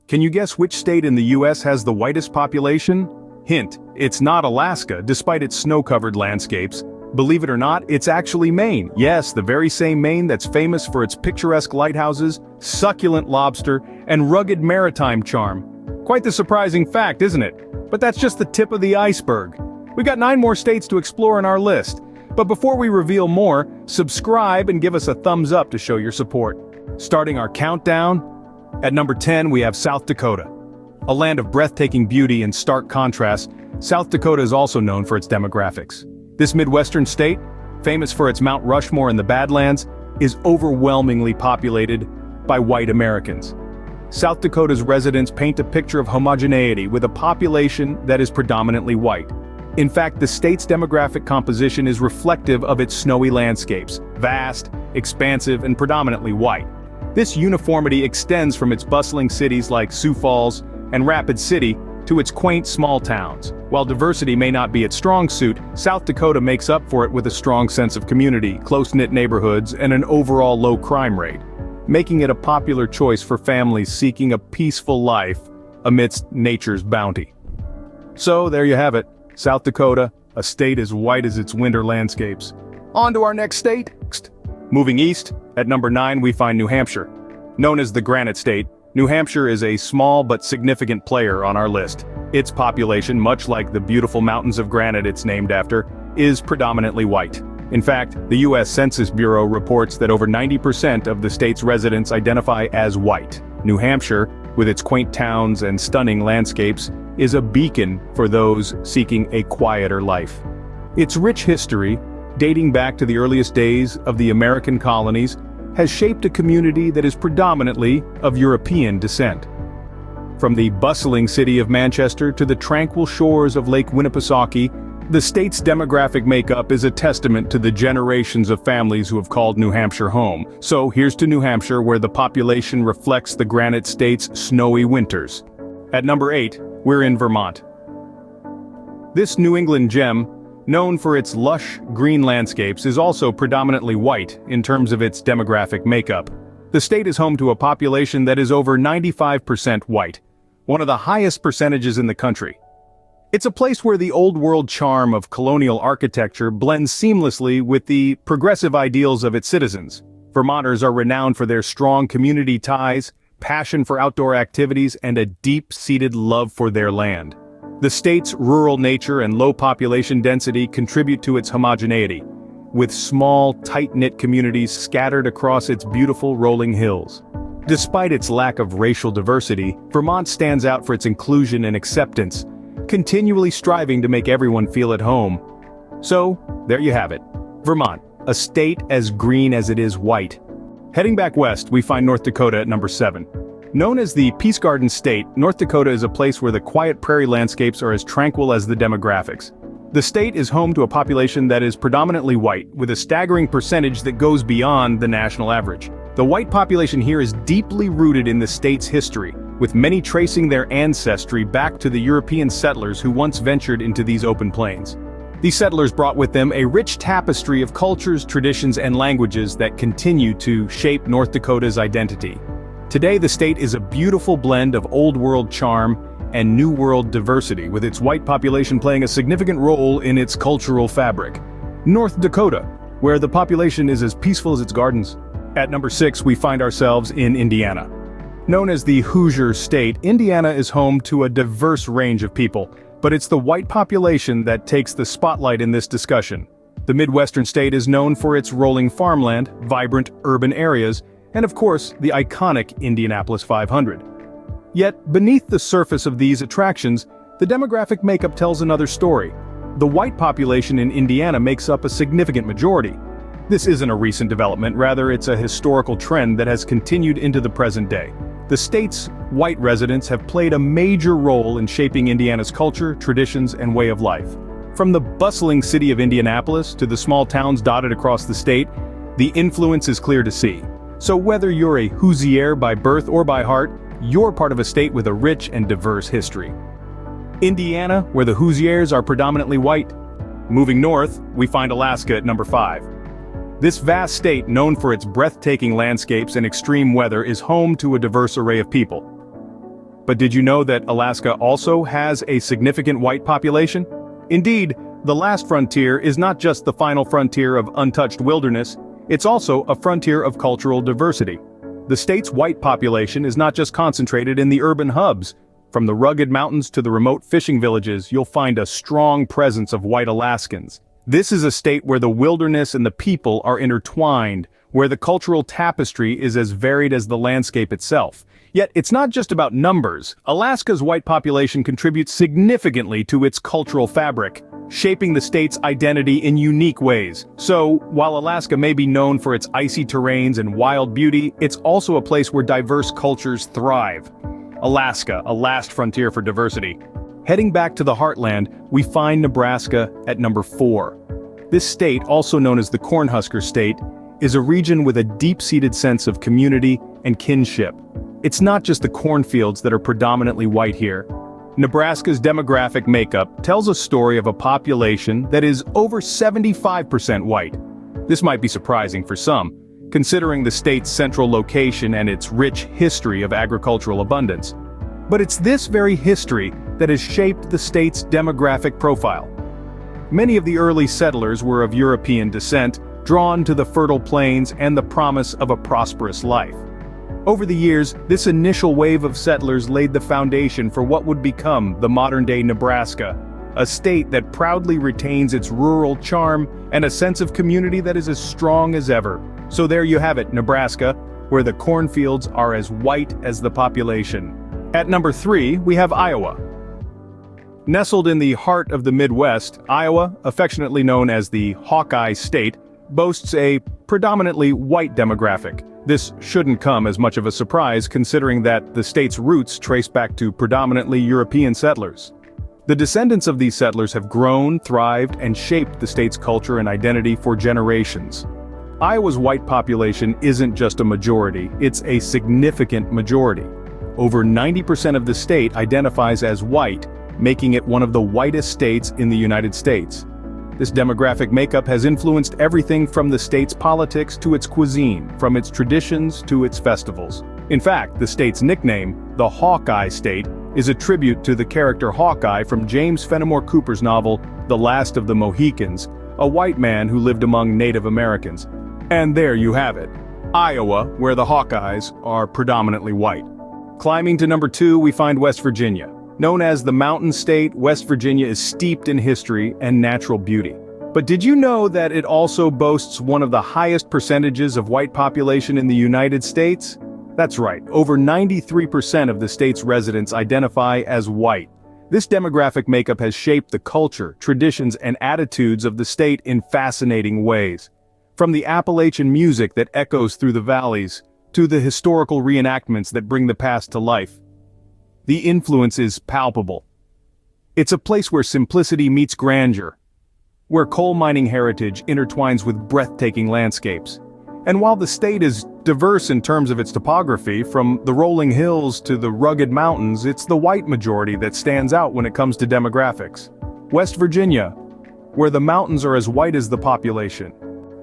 Can you guess which state in the US has the whitest population? Hint, it's not Alaska, despite its snow-covered landscapes. Believe it or not, it's actually Maine. Yes, the very same Maine that's famous for its picturesque lighthouses, succulent lobster, and rugged maritime charm. Quite the surprising fact, isn't it? But that's just the tip of the iceberg. We got 9 more states to explore in our list. But before we reveal more, subscribe and give us a thumbs up to show your support. Starting our countdown, at number 10 we have South Dakota. A land of breathtaking beauty and stark contrast, South Dakota is also known for its demographics. This Midwestern state, famous for its Mount Rushmore in the Badlands, is overwhelmingly populated by white Americans. South Dakota's residents paint a picture of homogeneity with a population that is predominantly white. In fact, the state's demographic composition is reflective of its snowy landscapes, vast, expansive, and predominantly white. This uniformity extends from its bustling cities like Sioux Falls and Rapid City to its quaint small towns. While diversity may not be its strong suit, South Dakota makes up for it with a strong sense of community, close-knit neighborhoods, and an overall low crime rate, making it a popular choice for families seeking a peaceful life amidst nature's bounty. So there you have it, South Dakota, a state as white as its winter landscapes. On to our next state. Moving east, at number 9 we find New Hampshire. Known as the Granite State, New Hampshire is a small but significant player on our list. Its population, much like the beautiful mountains of granite it's named after, is predominantly white. In fact, the U.S. Census Bureau reports that over 90% of the state's residents identify as white. New Hampshire, with its quaint towns and stunning landscapes, is a beacon for those seeking a quieter life. Its rich history, dating back to the earliest days of the American colonies, has shaped a community that is predominantly of European descent. From the bustling city of Manchester to the tranquil shores of Lake Winnipesaukee, the state's demographic makeup is a testament to the generations of families who have called New Hampshire home. So here's to New Hampshire, where the population reflects the Granite State's snowy winters. At number 8, we're in Vermont. This New England gem, known for its lush, green landscapes, is also predominantly white in terms of its demographic makeup. The state is home to a population that is over 95% white, one of the highest percentages in the country. It's a place where the old-world charm of colonial architecture blends seamlessly with the progressive ideals of its citizens. Vermonters are renowned for their strong community ties, passion for outdoor activities, and a deep-seated love for their land. The state's rural nature and low population density contribute to its homogeneity, with small, tight-knit communities scattered across its beautiful rolling hills. Despite its lack of racial diversity, Vermont stands out for its inclusion and acceptance, continually striving to make everyone feel at home. So, there you have it. Vermont, a state as green as it is white. Heading back west, we find North Dakota at number 7. Known as the Peace Garden State, North Dakota is a place where the quiet prairie landscapes are as tranquil as the demographics. The state is home to a population that is predominantly white, with a staggering percentage that goes beyond the national average. The white population here is deeply rooted in the state's history, with many tracing their ancestry back to the European settlers who once ventured into these open plains. These settlers brought with them a rich tapestry of cultures, traditions, and languages that continue to shape North Dakota's identity. Today, the state is a beautiful blend of old-world charm and new-world diversity, with its white population playing a significant role in its cultural fabric. North Dakota, where the population is as peaceful as its gardens. At number 6, we find ourselves in Indiana. Known as the Hoosier State, Indiana is home to a diverse range of people, but it's the white population that takes the spotlight in this discussion. The Midwestern state is known for its rolling farmland, vibrant urban areas, and of course, the iconic Indianapolis 500. Yet, beneath the surface of these attractions, the demographic makeup tells another story. The white population in Indiana makes up a significant majority. This isn't a recent development, rather it's a historical trend that has continued into the present day. The state's white residents have played a major role in shaping Indiana's culture, traditions, and way of life. From the bustling city of Indianapolis to the small towns dotted across the state, the influence is clear to see. So whether you're a Hoosier by birth or by heart, you're part of a state with a rich and diverse history. Indiana, where the Hoosiers are predominantly white. Moving north, we find Alaska at number 5. This vast state, known for its breathtaking landscapes and extreme weather, is home to a diverse array of people. But did you know that Alaska also has a significant white population? Indeed, the last frontier is not just the final frontier of untouched wilderness, it's also a frontier of cultural diversity. The state's white population is not just concentrated in the urban hubs. From the rugged mountains to the remote fishing villages, you'll find a strong presence of white Alaskans. This is a state where the wilderness and the people are intertwined, where the cultural tapestry is as varied as the landscape itself. Yet it's not just about numbers. Alaska's white population contributes significantly to its cultural fabric, shaping the state's identity in unique ways. So, while Alaska may be known for its icy terrains and wild beauty, it's also a place where diverse cultures thrive. Alaska, a last frontier for diversity. Heading back to the heartland, we find Nebraska at number 4. This state, also known as the Cornhusker State, is a region with a deep-seated sense of community and kinship. It's not just the cornfields that are predominantly white here. Nebraska's demographic makeup tells a story of a population that is over 75% white. This might be surprising for some, considering the state's central location and its rich history of agricultural abundance. But it's this very history that has shaped the state's demographic profile. Many of the early settlers were of European descent, drawn to the fertile plains and the promise of a prosperous life. Over the years, this initial wave of settlers laid the foundation for what would become the modern-day Nebraska, a state that proudly retains its rural charm and a sense of community that is as strong as ever. So there you have it, Nebraska, where the cornfields are as white as the population. At number 3, we have Iowa. Nestled in the heart of the Midwest, Iowa, affectionately known as the Hawkeye State, boasts a predominantly white demographic. This shouldn't come as much of a surprise considering that the state's roots trace back to predominantly European settlers. The descendants of these settlers have grown, thrived, and shaped the state's culture and identity for generations. Iowa's white population isn't just a majority, it's a significant majority. Over 90% of the state identifies as white, making it one of the whitest states in the United States. This demographic makeup has influenced everything from the state's politics to its cuisine, from its traditions to its festivals. In fact, the state's nickname, the Hawkeye State, is a tribute to the character Hawkeye from James Fenimore Cooper's novel, The Last of the Mohicans, a white man who lived among Native Americans. And there you have it, Iowa, where the Hawkeyes are predominantly white. Climbing to number 2, we find West Virginia. Known as the Mountain State, West Virginia is steeped in history and natural beauty. But did you know that it also boasts one of the highest percentages of white population in the United States? That's right, over 93% of the state's residents identify as white. This demographic makeup has shaped the culture, traditions, and attitudes of the state in fascinating ways. From the Appalachian music that echoes through the valleys, to the historical reenactments that bring the past to life. The influence is palpable. It's a place where simplicity meets grandeur, where coal mining heritage intertwines with breathtaking landscapes. And while the state is diverse in terms of its topography, from the rolling hills to the rugged mountains, it's the white majority that stands out when it comes to demographics. West Virginia, where the mountains are as white as the population.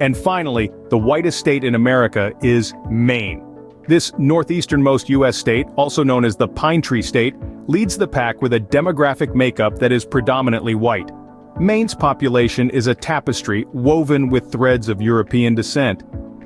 And finally, the whitest state in America is Maine. This northeasternmost U.S. state, also known as the Pine Tree State, leads the pack with a demographic makeup that is predominantly white. Maine's population is a tapestry woven with threads of European descent.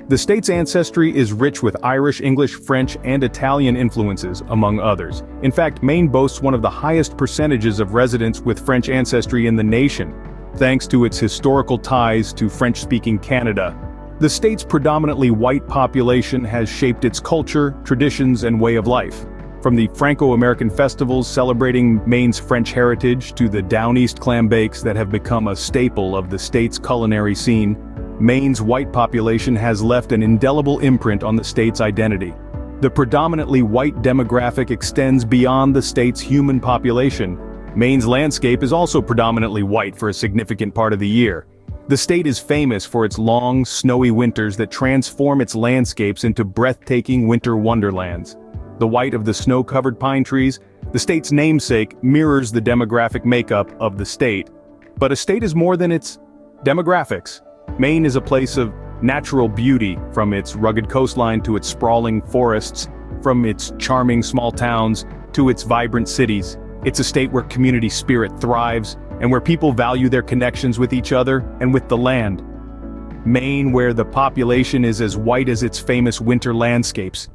The state's ancestry is rich with Irish, English, French, and Italian influences, among others. In fact, Maine boasts one of the highest percentages of residents with French ancestry in the nation, thanks to its historical ties to French-speaking Canada. The state's predominantly white population has shaped its culture, traditions, and way of life. From the Franco-American festivals celebrating Maine's French heritage to the Down East clam bakes that have become a staple of the state's culinary scene, Maine's white population has left an indelible imprint on the state's identity. The predominantly white demographic extends beyond the state's human population. Maine's landscape is also predominantly white for a significant part of the year. The state is famous for its long, snowy winters that transform its landscapes into breathtaking winter wonderlands. The white of the snow-covered pine trees, the state's namesake, mirrors the demographic makeup of the state. But a state is more than its demographics. Maine is a place of natural beauty, from its rugged coastline to its sprawling forests, from its charming small towns to its vibrant cities. It's a state where community spirit thrives, and where people value their connections with each other and with the land. Maine, where the population is as white as its famous winter landscapes.